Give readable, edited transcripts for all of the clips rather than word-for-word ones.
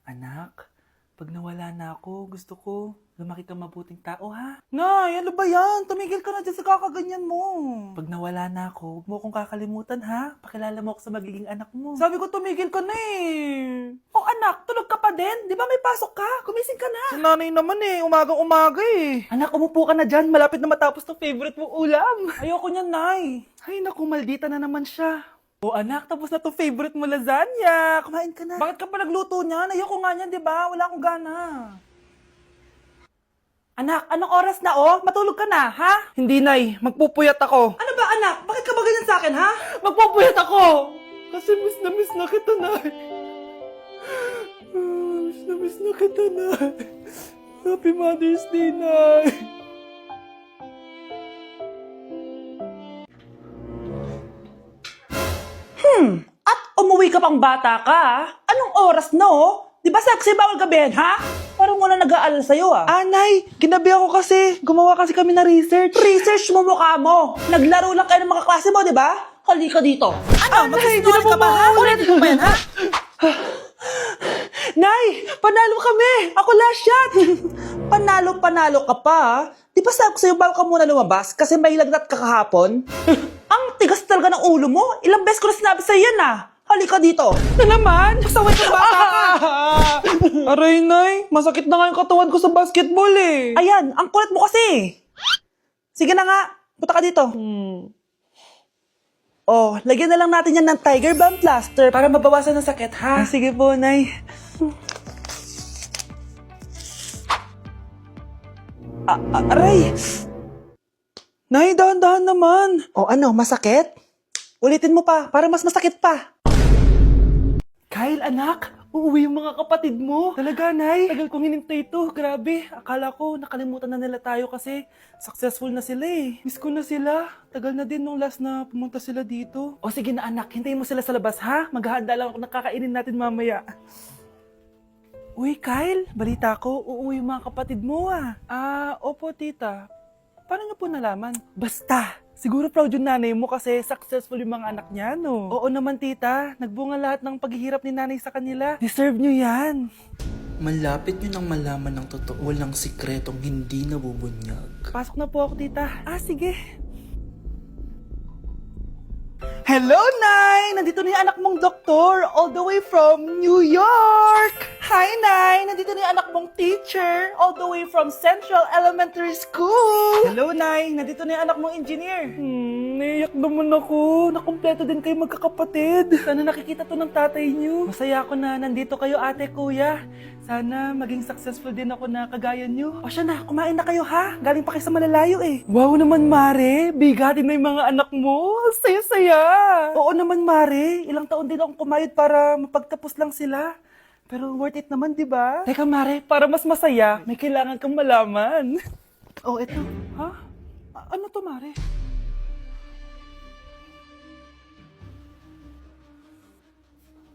Anak, pag nawala na ako, gusto ko lumaki kang mabuting tao, ha? Nay, ano ba yan? Tumigil ka na dyan sa kakaganyan mo. Pag nawala na ako, huwag mo akong kakalimutan, ha? Pakilala mo ako sa magiging anak mo. Sabi ko, tumigil ka na eh. Oh anak, tulog ka pa din? Di ba may pasok ka? Gumising ka na. Si nanay naman eh, umagang-umaga eh. Anak, umupo ka na dyan. Malapit na matapos ng favorite mong ulam. Ayoko niyan, Nay. Ay naku, maldita na naman siya. Oh anak, tapos na to favorite mo lasagna. Kumain ka na. Bakit ka pa nagluto niyan? Ayoko nga niyan, di ba? Wala akong gana. Anak, anong oras na oh? Matulog ka na, ha? Hindi, Nay. Magpupuyat ako. Ano ba, anak? Bakit ka ba ganyan sa akin, ha? Magpupuyat ako! Kasi miss na kita, Nay. Miss na kita, Nay. Happy Mother's Day, Nay. At umuwi ka pang bata ka, ah? Anong oras na, oh? Di ba sexy bawal gabihin, ha? Parang wala nag-aalala sa'yo, ah. Nay, ginabi ako kasi. Gumawa kasi kami na research. Research mo mukha mo. Naglaro lang kayo ng mga klase mo, di ba? Halika dito. Ano? Magsisinungaling ka ba, ha? Ulitin mo ba yan, ha? Nay, panalo kami. Ako last shot. Panalo ka pa, ha? Di ba sabi ko sa'yo bago ka muna lumabas kasi may lagnat ka kahapon? Ang tigas talaga ng ulo mo. Ilang beses ko na sinabi sa'yo yan, ah. Halika dito. Na naman? Pasaway ka bata ka. Aray, Nay. Masakit na nga yung katawan ko sa basketball, eh. Ayan, ang kulit mo kasi. Sige na nga. Punta ka dito. Oh, lagyan na lang natin yan ng Tiger Balm plaster para mabawasan ng sakit, ha? Sige po, Nay. Aray! Nay, dahan-dahan naman. O ano, masakit? Ulitin mo pa, para mas masakit pa. Kyle, anak, uuwi yung mga kapatid mo. Talaga, Nay. Tagal kong hinintay ito. Grabe, akala ko nakalimutan na nila tayo kasi successful na sila eh. Miss ko na sila. Tagal na din nung last na pumunta sila dito. O sige na anak, hintayin mo sila sa labas ha. Maghahanda lang ako ng kakainin natin mamaya. Uy, Kyle, balita ko, uuwi yung mga kapatid mo ah. Opo tita. Paano niyo po nalaman? Basta! Siguro proud yung nanay mo kasi successful yung mga anak niya, no? Oo naman, tita. Nagbunga lahat ng paghihirap ni nanay sa kanila. Deserve nyo yan. Malapit nyo nang malaman ng totoo, walang sikretong hindi nabubunyag. Pasok na po ako, tita. Sige. Hello, Nay! Nandito na yung anak mong doktor, all the way from New York! Hi, Nay! Nandito na yung anak mong teacher, all the way from Central Elementary School! Hello, Nay! Nandito na yung anak mong engineer. Naiyak naman ako. Nakumpleto din kayo magkakapatid. Sana nakikita to ng tatay niyo. Masaya ako na nandito kayo, ate, kuya. Sana maging successful din ako na kagaya niyo. O siya na, kumain na kayo ha? Galing pa kayo sa malalayo eh. Wow naman, Mare. Bigatin na yung mga anak mo. Saya-saya. Oo naman, Mare. Ilang taon din akong kumayod para mapagtapos lang sila. Pero worth it naman, di ba? Teka, Mare, para mas masaya, may kailangan kang malaman. Oh, eto. Ha? Ano to, Mare?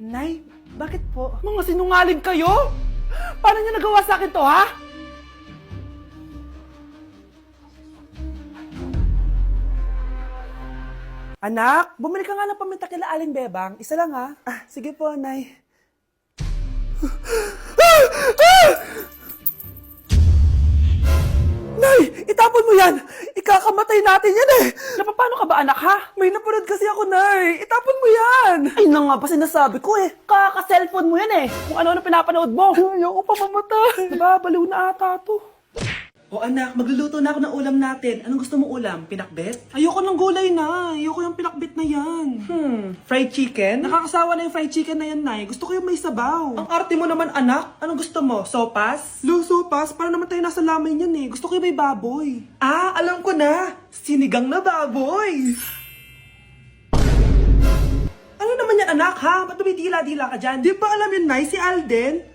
Nay, bakit po? Mga sinungaling kayo? Paano niyo nagawa sa akin to, ha? Anak, bumili ka nga ng paminta kila Aling Bebang. Isa lang, ha? Sige po, Nay. Nay, itapon mo yan! Ikakamatay natin yan eh! Napapano ka ba anak ha? May napanood kasi ako, Nay! Itapon mo yan! Ay na nga ba sinasabi ko eh! Kaka-cellphone mo yan eh! Kung ano-ano pinapanood mo! Ayoko pa mamatay! Nababaliw na ata to. O anak, magluluto na ako ng ulam natin. Anong gusto mo ulam? Pinakbet? Ayoko ng gulay na. Ayoko yung pinakbet na yan. Fried chicken? Nakakasawa na yung fried chicken na yan, Nay. Gusto ko yung may sabaw. Ang arte mo naman, anak. Anong gusto mo? Sopas? Sopas? Para naman tayo nasa lamay yan eh. Gusto ko yung may baboy. Alam ko na. Sinigang na baboy. Ano naman yan, anak, ha? Ba't tumitila-dila ka dyan? Di ba alam yun, Nay? Si Alden?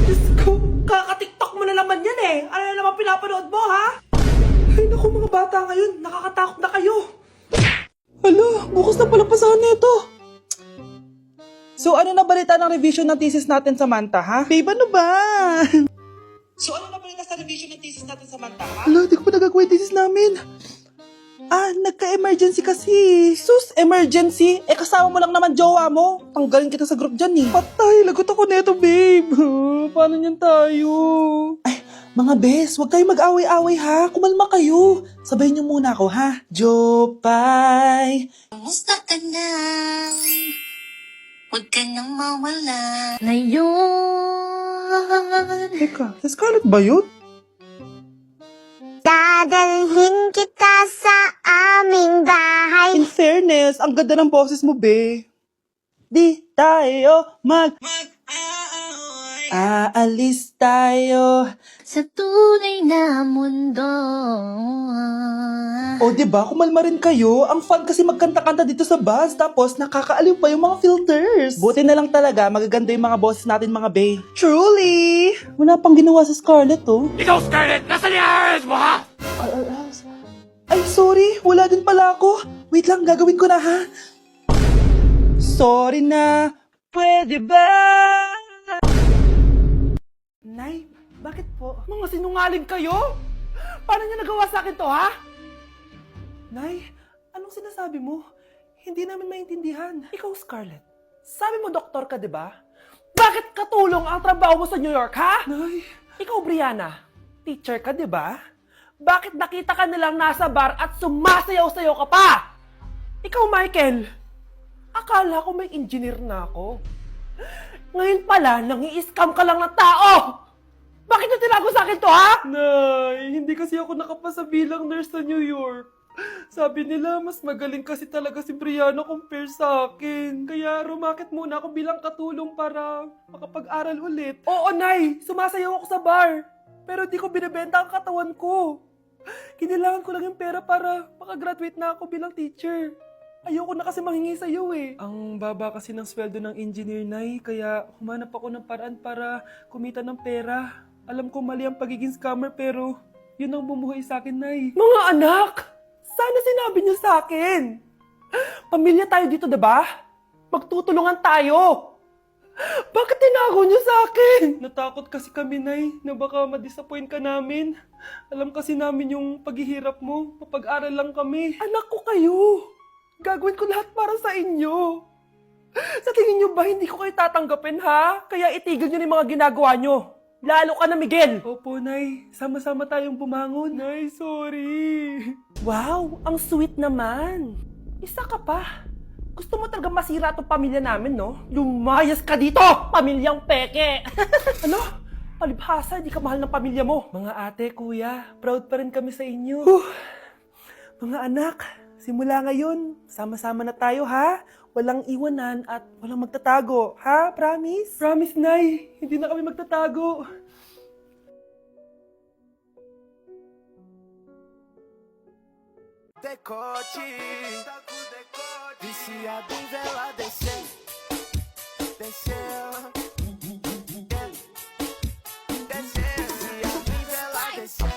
Diyos ko, kaka-tiktok mo na naman yan eh. Ano na naman pinapanood mo, ha? Ay naku, mga bata ngayon, nakakatakot na kayo. Hala, bukas na pala pasahan nito. So ano na balita ng revision ng thesis natin, Samantha, ha? Babe, ano ba? So ano na balita sa revision ng thesis natin, Samantha, ha? Hala, di ko pa nagagawa yung thesis namin. Nagka-emergency kasi. Sus, emergency? Kasama mo lang naman jowa mo. Tanggalin kita sa group dyan eh. Patay, lagot ako neto, babe. Paano niyan tayo? Ay, mga bes, huwag kayo mag-away-away ha. Kumalma kayo. Sabayin niyo muna ako ha. Jopay. Kumusta ka na? Huwag ka nang mawala. Ngayon, Teka, si Scarlett ba yun? dadalhin kita sa aming bahay. In fairness, ang ganda ng boses mo, be. Di tayo aalis tayo. Sa tunay na mundo. O, diba? Kumalma rin kayo. Ang fun kasi magkanta-kanta dito sa bus. Tapos, nakakaaliw pa yung mga filters. Buti na lang talaga, magaganda yung mga boses natin, mga bay. Truly! Wala pang ginawa sa Scarlett, oh. Ikaw, Scarlett! Nasaan yung RS mo, ha? Ay, sorry. Wala din pala ako. Wait lang, gagawin ko na, ha? Sorry na. Pwede ba? Nay, bakit po? Mga sinungaling kayo? Paano niyo nagawa sa akin to, ha? Nay, anong sinasabi mo? Hindi namin maintindihan. Ikaw, Scarlett, sabi mo doktor ka, di ba? Bakit katulong ang trabaho mo sa New York, ha? Nay. Ikaw, Brianna, teacher ka, di ba? Bakit nakita ka nilang nasa bar at sumasayaw-sayaw ka pa? Ikaw, Michael, akala ko may engineer na ako. Ngayon pala, nangi-scam ka lang ng tao! Bakit nyo tinago sa akin to, ha? Nay, hindi kasi ako nakapasa bilang nurse sa New York. Sabi nila, mas magaling kasi talaga si Brianna compare sa akin. Kaya rumakit muna ako bilang katulong para makapag-aral ulit. Oo, Nay, sumasayaw ako sa bar. Pero di ko binibenta ang katawan ko. Kinilangan ko lang yung pera para makagraduate na ako bilang teacher. Ayoko na kasi manghingi sa'yo eh. Ang baba kasi ng sweldo ng engineer, Nay, kaya humanap ako ng paraan para kumita ng pera. Alam ko mali ang pagiging scammer pero yun ang bumuhay sa akin, Nay. Mga anak! Sana sinabi niyo sa akin. Pamilya tayo dito, diba? Magtutulungan tayo. Bakit tinago niyo sa akin? Natakot kasi kami, Nay, na baka ma-disappoint ka namin. Alam kasi namin yung paghihirap mo. Mapag-aral lang kami. Anak ko kayo. Gagawin ko lahat para sa inyo. Sa tingin niyo ba hindi ko kayo tatanggapin, ha? Kaya itigil niyo yung mga ginagawa niyo. Lalo ka na, Miguel. Opo, Nay. Sama-sama tayong bumangon. Nay, sorry. Wow, ang sweet naman. Isa ka pa. Gusto mo talaga masira itong pamilya namin, no? Lumayas ka dito, pamilyang peke. Ano? Palibhasa, di ka mahal ng pamilya mo. Mga ate, kuya, proud pa rin kami sa inyo. Mga anak, simula ngayon, sama-sama na tayo, ha? Walang iwanan at walang magtatago, ha? Promise? Promise, Nay. Hindi na kami magtatago. Decote, viciado em vela desceu, desceu, desceu, viciado em vela desceu,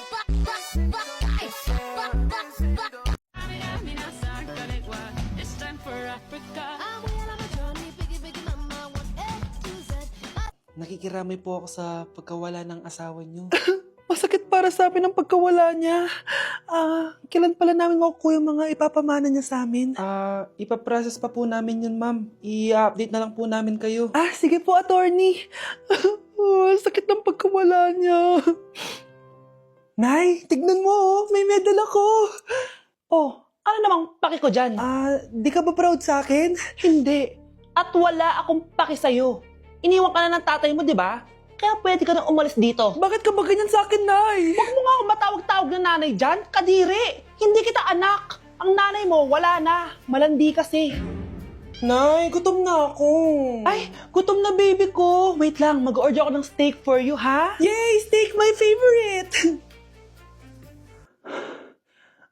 Nakikiramay po ako sa pagkawala ng asawa niyo. Masakit para sa amin ang pagkawala niya. Kailan pala namin makukuha yung mga ipapamana niya sa amin? Ipaprocess pa po namin yun, ma'am. I-update na lang po namin kayo. Sige po, attorney. Sakit ng pagkawala niya. Nay, tignan mo, may medal ako. Oh, ano namang paki ko dyan? Di ka ba proud sa akin? Hindi. At wala akong paki sa'yo. Iniwan ka na ng tatay mo, di ba? Kaya pwede ka nang umalis dito. Bakit ka ba ganyan sa akin, Nay? Huwag mo nga akong matawag-tawag na nanay dyan. Kadiri! Hindi kita anak. Ang nanay mo, wala na. Malandi kasi. Nay, gutom na ako. Ay, gutom na baby ko. Wait lang, mag-order ako ng steak for you, ha? Yay! Steak, my favorite!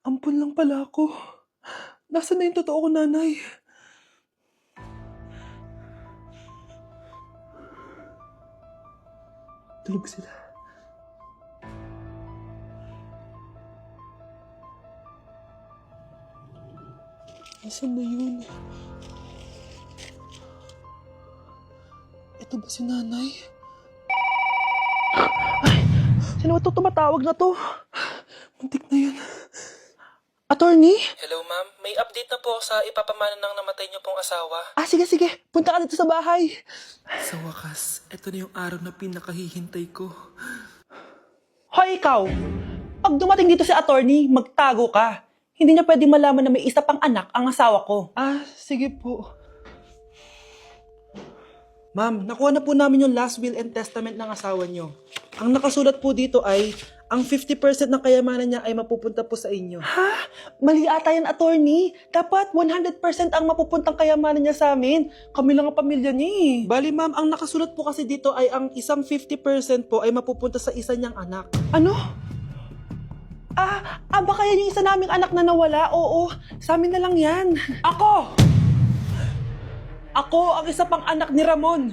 Ampun lang pala ako. Nasaan na yung totoo ko, nanay? Tulog sila. Nasaan na yun? Ito ba si nanay? Ay! Sino ba ito tumatawag na to? Muntik na yun. Attorney? Hello ma'am, may update na po sa ipapamana ng namatay niyo pong asawa. Sige. Punta ka dito sa bahay. Sa wakas, ito na yung araw na pinakahihintay ko. Hoy, ikaw! Pag dumating dito si attorney, magtago ka. Hindi niya pwedeng malaman na may isa pang anak ang asawa ko. Sige po. Ma'am, nakuha na po namin yung last will and testament ng asawa niyo. Ang nakasulat po dito ay, ang 50% ng kayamanan niya ay mapupunta po sa inyo. Ha? Mali ata yan, attorney. Dapat 100% ang mapupuntang kayamanan niya sa amin. Kami lang ang pamilya niya eh. Bali ma'am, ang nakasulat po kasi dito ay ang isang 50% po ay mapupunta sa isa niyang anak. Ano? Baka yan yung isa naming anak na nawala? Oo, sa amin na lang yan. Ako ang isa pang anak ni Ramon.